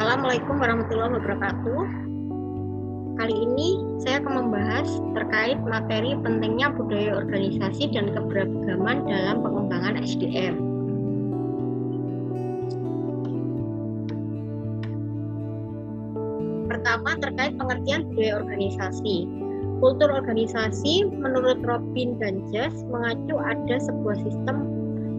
Assalamualaikum warahmatullahi wabarakatuh. Kali ini saya akan membahas terkait materi pentingnya budaya organisasi dan keberagaman dalam pengembangan SDM. Pertama, terkait pengertian budaya organisasi. Kultur organisasi menurut Robin dan Jess mengacu ada sebuah sistem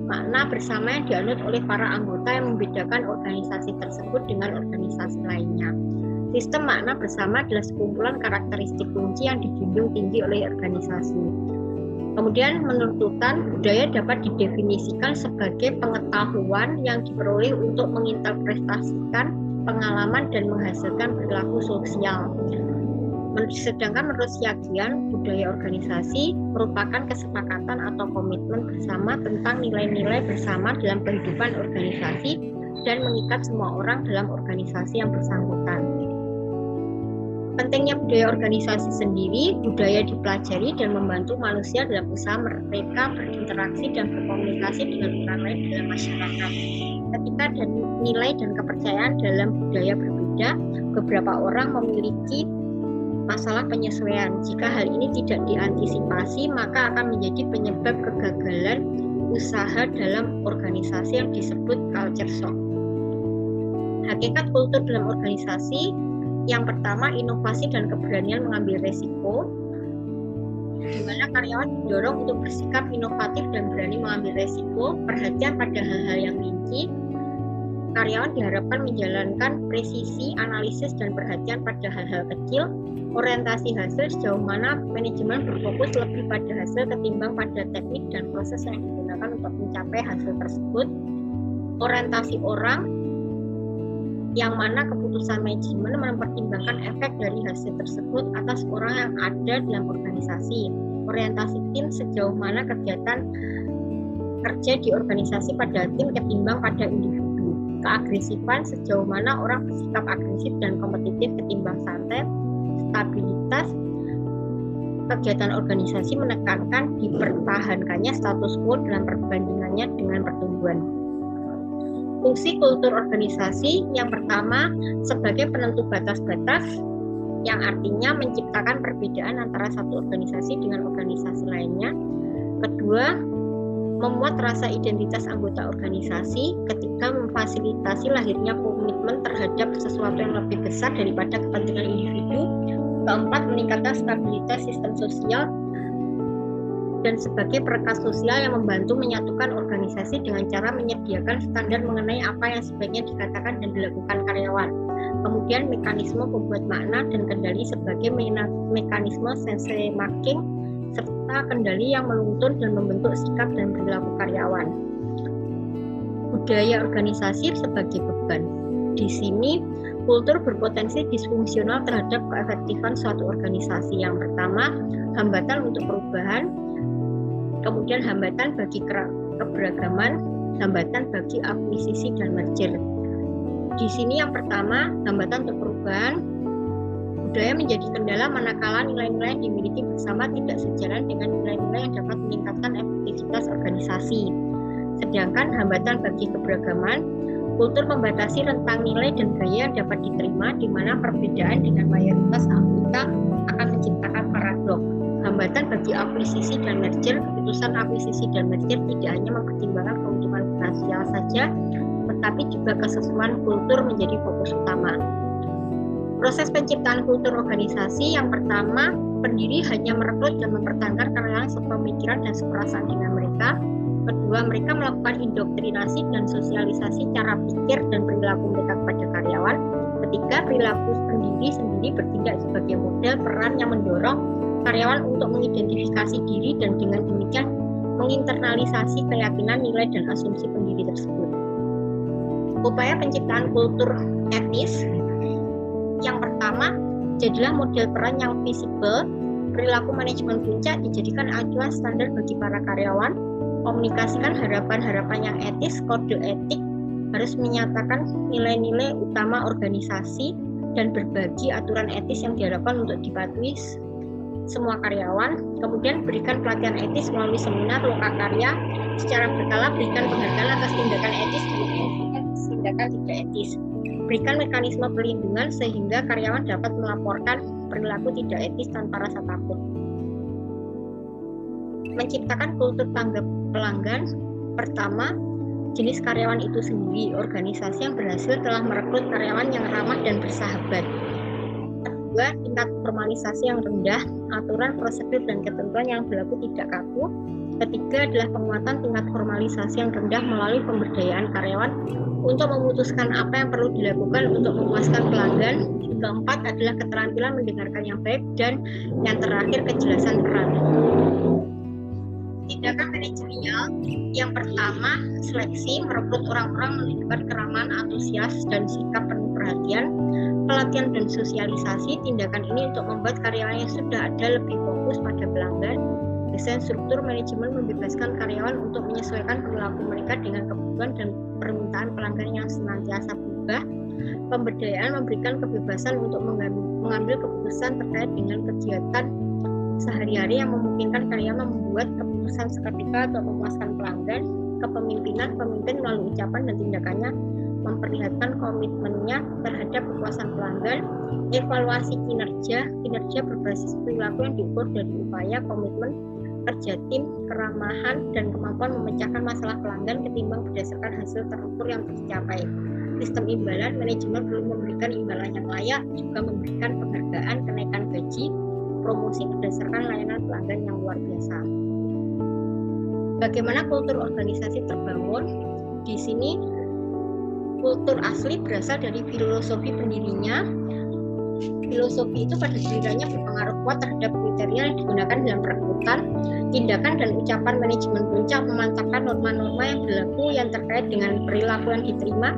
makna bersama yang dianut oleh para anggota yang membedakan organisasi tersebut dengan organisasi lainnya. Sistem makna bersama adalah sekumpulan karakteristik kunci yang dijunjung tinggi oleh organisasi. Kemudian menurut Tutan, budaya dapat didefinisikan sebagai pengetahuan yang diperoleh untuk menginterpretasikan pengalaman dan menghasilkan perilaku sosial. Sedangkan menurut Siagian, budaya organisasi merupakan kesepakatan atau komitmen bersama tentang nilai-nilai bersama dalam kehidupan organisasi dan mengikat semua orang dalam organisasi yang bersangkutan. Pentingnya budaya organisasi sendiri, budaya dipelajari dan membantu manusia dalam usaha mereka berinteraksi dan berkomunikasi dengan orang lain dalam masyarakat. Ketika nilai dan kepercayaan dalam budaya berbeda, beberapa orang memiliki masalah penyesuaian. Jika hal ini tidak diantisipasi, maka akan menjadi penyebab kegagalan usaha dalam organisasi yang disebut culture shock. Hakikat kultur dalam organisasi, yang pertama, inovasi dan keberanian mengambil resiko, di mana karyawan didorong untuk bersikap inovatif dan berani mengambil resiko, perhatian pada hal-hal yang rinci. Karyawan diharapkan menjalankan presisi, analisis, dan perhatian pada hal-hal kecil. Orientasi hasil, sejauh mana manajemen berfokus lebih pada hasil ketimbang pada teknik dan proses yang digunakan untuk mencapai hasil tersebut. Orientasi orang, yang mana keputusan manajemen mempertimbangkan efek dari hasil tersebut atas orang yang ada dalam organisasi. Orientasi tim, sejauh mana kegiatan kerja di organisasi pada tim ketimbang pada individu. Keagresifan, sejauh mana orang bersikap agresif dan kompetitif ketimbang santai. Stabilitas, kegiatan organisasi menekankan dipertahankannya status quo dalam perbandingannya dengan pertumbuhan. Fungsi kultur organisasi, yang pertama sebagai penentu batas-batas, yang artinya menciptakan perbedaan antara satu organisasi dengan organisasi lainnya. Kedua, memuat rasa identitas anggota organisasi ketika memfasilitasi lahirnya komitmen terhadap sesuatu yang lebih besar daripada kepentingan individu. Keempat, meningkatkan stabilitas sistem sosial dan sebagai perekat sosial yang membantu menyatukan organisasi dengan cara menyediakan standar mengenai apa yang sebaiknya dikatakan dan dilakukan karyawan. Kemudian mekanisme pembuat makna dan kendali sebagai mekanisme sense making serta kendali yang menuntun dan membentuk sikap dan perilaku karyawan. Budaya organisasi sebagai beban. Di sini, kultur berpotensi disfungsional terhadap keefektifan suatu organisasi. Yang pertama, hambatan untuk perubahan, kemudian hambatan bagi keberagaman, hambatan bagi akuisisi dan merger. Di sini yang pertama, hambatan untuk perubahan. Budaya menjadi kendala manakala nilai-nilai yang dimiliki bersama tidak sejalan dengan nilai-nilai yang dapat meningkatkan efektivitas organisasi. Sedangkan hambatan bagi keberagaman, kultur membatasi rentang nilai dan gaya yang dapat diterima, di mana perbedaan dengan mayoritas anggota akan menciptakan paradok. Hambatan bagi akuisisi dan merger, keputusan akuisisi dan merger tidak hanya mempertimbangkan keuntungan finansial saja, tetapi juga kesesuaian kultur menjadi fokus utama. Proses penciptaan kultur organisasi, yang pertama, pendiri hanya merekrut dan mempertahankan karyawan sepemikiran dan seperasaan dengan mereka. Kedua, mereka melakukan indoktrinasi dan sosialisasi cara pikir dan perilaku mereka kepada karyawan. Ketiga, perilaku pendiri sendiri bertindak sebagai model peran yang mendorong karyawan untuk mengidentifikasi diri dan dengan demikian menginternalisasi keyakinan, nilai, dan asumsi pendiri tersebut. Upaya penciptaan kultur etis, yang pertama, jadilah model peran yang visible. Perilaku manajemen puncak dijadikan acuan standar bagi para karyawan. Komunikasikan harapan-harapan yang etis. Kode etik harus menyatakan nilai-nilai utama organisasi dan berbagi aturan etis yang diharapkan untuk dipatuhi semua karyawan. Kemudian berikan pelatihan etis melalui seminar lokakarya secara berkala, berikan penghargaan atas tindakan etis dan tindakan tidak etis. Berikan mekanisme perlindungan sehingga karyawan dapat melaporkan perilaku tidak etis tanpa rasa takut. Menciptakan kultur tanggap pelanggan. Pertama, jenis karyawan itu sendiri. Organisasi yang berhasil telah merekrut karyawan yang ramah dan bersahabat. Kedua, tingkat formalisasi yang rendah, aturan, prosedur, dan ketentuan yang berlaku tidak kaku. Ketiga adalah penguatan tingkat formalisasi yang rendah melalui pemberdayaan karyawan untuk memutuskan apa yang perlu dilakukan untuk memuaskan pelanggan. Keempat adalah keterampilan mendengarkan yang baik, dan yang terakhir kejelasan peran. Tindakan manajerial yang pertama, seleksi, merekrut orang-orang menunjukkan keramahan, antusias, dan sikap penuh perhatian. Pelatihan dan sosialisasi, tindakan ini untuk membuat karyawan yang sudah ada lebih fokus pada pelanggan. Desain struktur manajemen membebaskan karyawan untuk menyesuaikan perilaku mereka dengan kebutuhan dan permintaan pelanggan yang senantiasa berubah. Pemberdayaan memberikan kebebasan untuk mengambil keputusan terkait dengan kegiatan sehari-hari yang memungkinkan karyawan membuat keputusan seketika atau memuaskan pelanggan. Kepemimpinan, pemimpin melalui ucapan dan tindakannya memperlihatkan komitmennya terhadap kepuasan pelanggan. Evaluasi kinerja berbasis perilaku yang diukur dari upaya, komitmen, kerja tim, keramahan, dan kemampuan memecahkan masalah pelanggan ketimbang berdasarkan hasil terukur yang tercapai. Sistem imbalan, manajemen perlu memberikan imbalan yang layak, juga memberikan penghargaan, kenaikan gaji, promosi berdasarkan layanan pelanggan yang luar biasa. Bagaimana kultur organisasi terbangun? Di sini kultur asli berasal dari filosofi pendirinya. Filosofi itu pada dirinya berpengaruh kuat terhadap kriteria yang digunakan dalam perekrutan. Tindakan dan ucapan manajemen puncak memantapkan norma-norma yang berlaku yang terkait dengan perilaku yang diterima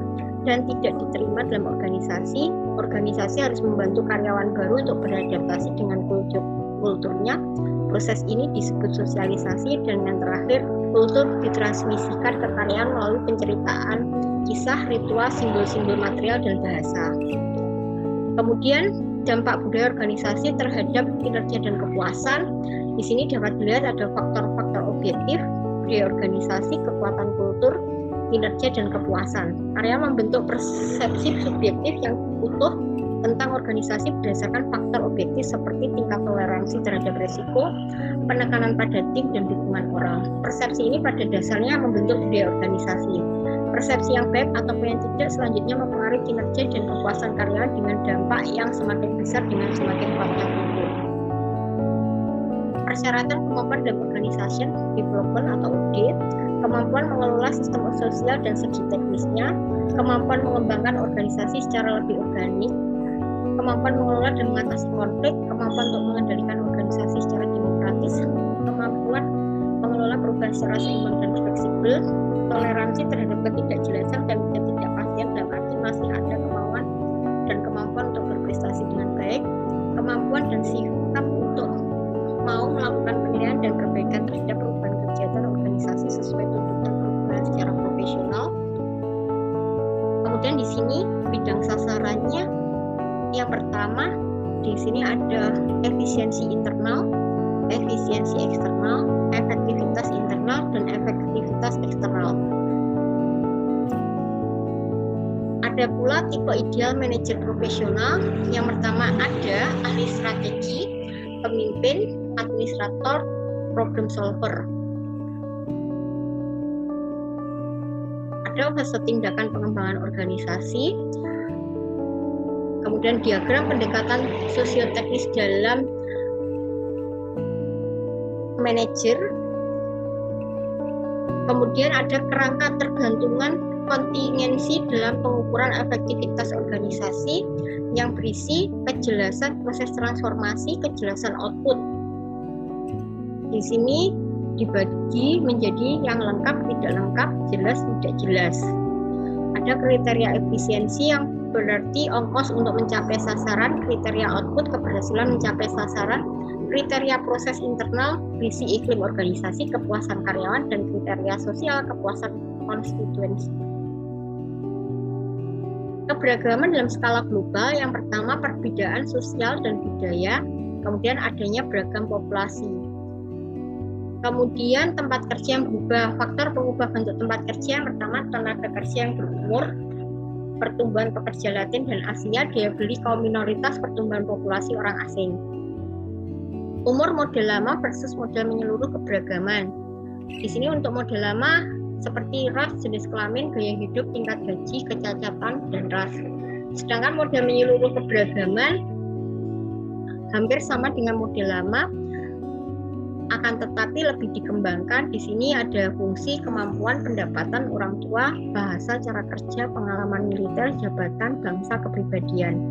dan tidak diterima dalam organisasi. Organisasi harus membantu karyawan baru untuk beradaptasi dengan kulturnya. Proses ini disebut sosialisasi, dan yang terakhir, kultur ditransmisikan ke karyawan melalui penceritaan kisah, ritual, simbol-simbol material, dan bahasa. Kemudian, dampak budaya organisasi terhadap kinerja dan kepuasan. Di sini dapat dilihat ada faktor-faktor objektif, budaya organisasi, kekuatan kultur, kinerja, dan kepuasan. Karya membentuk persepsi subjektif yang utuh tentang organisasi berdasarkan faktor objektif seperti tingkat toleransi terhadap risiko, penekanan pada tim, dan dukungan orang. Persepsi ini pada dasarnya membentuk budaya organisasi. Persepsi yang baik ataupun yang tidak selanjutnya mempengaruhi kinerja dan kepuasan karyawan dengan dampak yang semakin besar dengan semakin kuatnya kultur. Persyaratan kemampuan dalam organisation development atau audit, kemampuan mengelola sistem sosial dan segi teknisnya, kemampuan mengembangkan organisasi secara lebih organik, kemampuan mengelola dan mengatasi konflik, kemampuan untuk mengendalikan organisasi secara demokratis, kemampuan mengelola perubahan secara seimbang dan fleksibel, toleransi terhadap ketidakjelasan dan ketidakpastian dalam arti masih ada kemauan dan kemampuan untuk berprestasi dengan baik, kemampuan dan sikap untuk mau melakukan penilaian dan perbaikan terhadap perubahan kegiatan organisasi sesuai tuntutan perubahan secara profesional. Kemudian di sini bidang sasarannya, yang pertama di sini ada efisiensi internal, efisiensi eksternal, efektivitas internal, dan efektivitas eksternal. Ada pula tipe ideal manajer profesional. Yang pertama ada ahli strategi, pemimpin, administrator, problem solver. Ada fase tindakan pengembangan organisasi. Kemudian diagram pendekatan sosioteknis dalam manajer. Kemudian ada kerangka tergantungan kontingensi dalam pengukuran efektivitas organisasi yang berisi kejelasan proses transformasi, kejelasan output. Di sini dibagi menjadi yang lengkap, tidak lengkap, jelas, tidak jelas. Ada kriteria efisiensi yang berarti ongkos untuk mencapai sasaran, kriteria output keberhasilan mencapai sasaran, kriteria proses internal berisi iklim organisasi, kepuasan karyawan, dan kriteria sosial kepuasan konstituensi. Keberagaman dalam skala global, yang pertama perbedaan sosial dan budaya, kemudian adanya beragam populasi. Kemudian tempat kerja yang berubah, faktor pengubah bentuk tempat kerja yang pertama tenaga kerja yang berumur, pertumbuhan pekerja Latin dan Asia, daya beli kaum minoritas, pertumbuhan populasi orang asing. Umur model lama versus model menyeluruh keberagaman. Di sini untuk model lama seperti ras, jenis kelamin, gaya hidup, tingkat gaji, kecacatan, dan ras. Sedangkan model menyeluruh keberagaman hampir sama dengan model lama, akan tetapi lebih dikembangkan. Di sini ada fungsi, kemampuan, pendapatan orang tua, bahasa, cara kerja, pengalaman militer, jabatan, bangsa, kepribadian.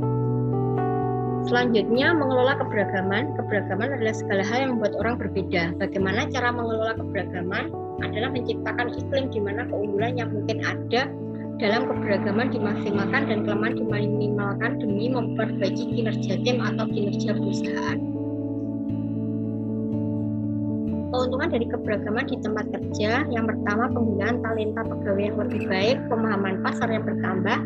Selanjutnya, mengelola keberagaman. Keberagaman adalah segala hal yang membuat orang berbeda. Bagaimana cara mengelola keberagaman? Adalah menciptakan iklim di mana keunggulan yang mungkin ada dalam keberagaman dimaksimalkan dan kelemahan diminimalkan demi memperbaiki kinerja tim atau kinerja perusahaan. Keuntungan dari keberagaman di tempat kerja, yang pertama penggunaan talenta pegawai yang lebih baik, pemahaman pasar yang bertambah,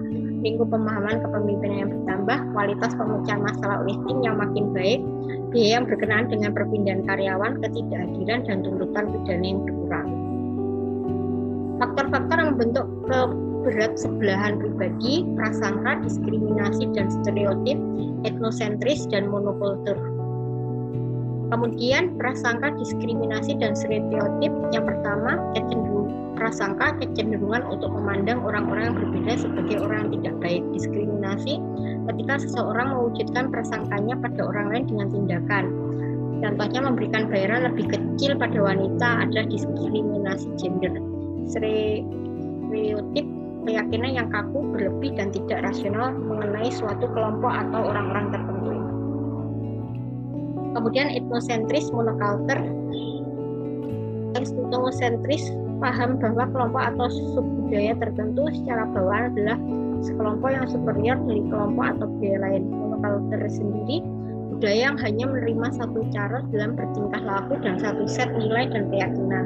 lingkup pemahaman kepemimpinan yang bertambah, kualitas pemecahan masalah oleh tim yang makin baik, biaya yang berkenaan dengan perpindahan karyawan, ketidakhadiran, dan tuntutan pidana yang berkurang. Faktor-faktor yang membentuk keberat-sebelahan pribadi, prasangka, diskriminasi dan stereotip, etnosentris, dan monokultur. Kemudian prasangka, diskriminasi, dan stereotip. Yang pertama, kecenderungan untuk memandang orang-orang yang berbeda sebagai orang yang tidak baik. Diskriminasi ketika seseorang mewujudkan prasangkanya pada orang lain dengan tindakan. Contohnya memberikan bayaran lebih kecil pada wanita adalah diskriminasi gender. Stereotip keyakinan yang kaku, berlebih, dan tidak rasional mengenai suatu kelompok atau orang-orang tertentu. Kemudian etnosentris, monokultur. Etnosentris paham bahwa kelompok atau subbudaya tertentu secara bawaan adalah sekelompok yang superior dari kelompok atau budaya lain. Monokultur sendiri budaya yang hanya menerima satu cara dalam bertingkah laku dan satu set nilai dan keyakinan.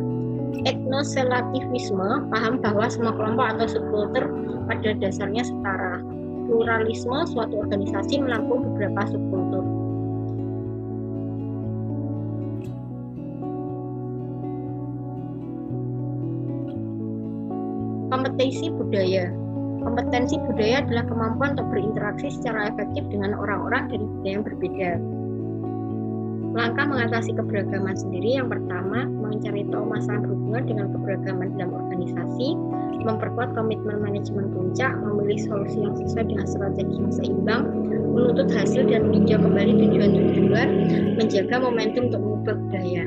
Etnoselativisme paham bahwa semua kelompok atau subkultur pada dasarnya setara. Pluralisme suatu organisasi menampung beberapa subkultur. Kompetensi budaya. Kompetensi budaya adalah kemampuan untuk berinteraksi secara efektif dengan orang-orang dari budaya yang berbeda. Langkah mengatasi keberagaman sendiri, yang pertama, mencari tahu masalah berhubungan dengan keberagaman dalam organisasi, memperkuat komitmen manajemen puncak, memilih solusi yang sesuai dengan strategi yang seimbang, menuntut hasil dan meninjau kembali tujuan-tujuan, menjaga momentum untuk mengubah budaya.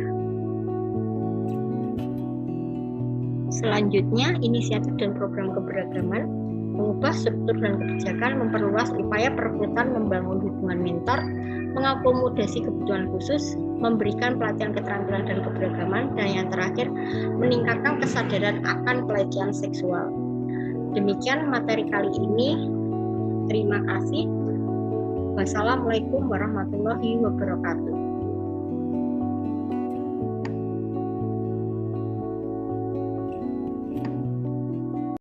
Selanjutnya, inisiatif dan program keberagaman, mengubah struktur dan kebijakan, memperluas upaya perekrutan, membangun hubungan mentor, mengakomodasi kebutuhan khusus, memberikan pelatihan keterampilan dan keberagaman, dan yang terakhir, meningkatkan kesadaran akan pelecehan seksual. Demikian materi kali ini. Terima kasih. Wassalamualaikum warahmatullahi wabarakatuh.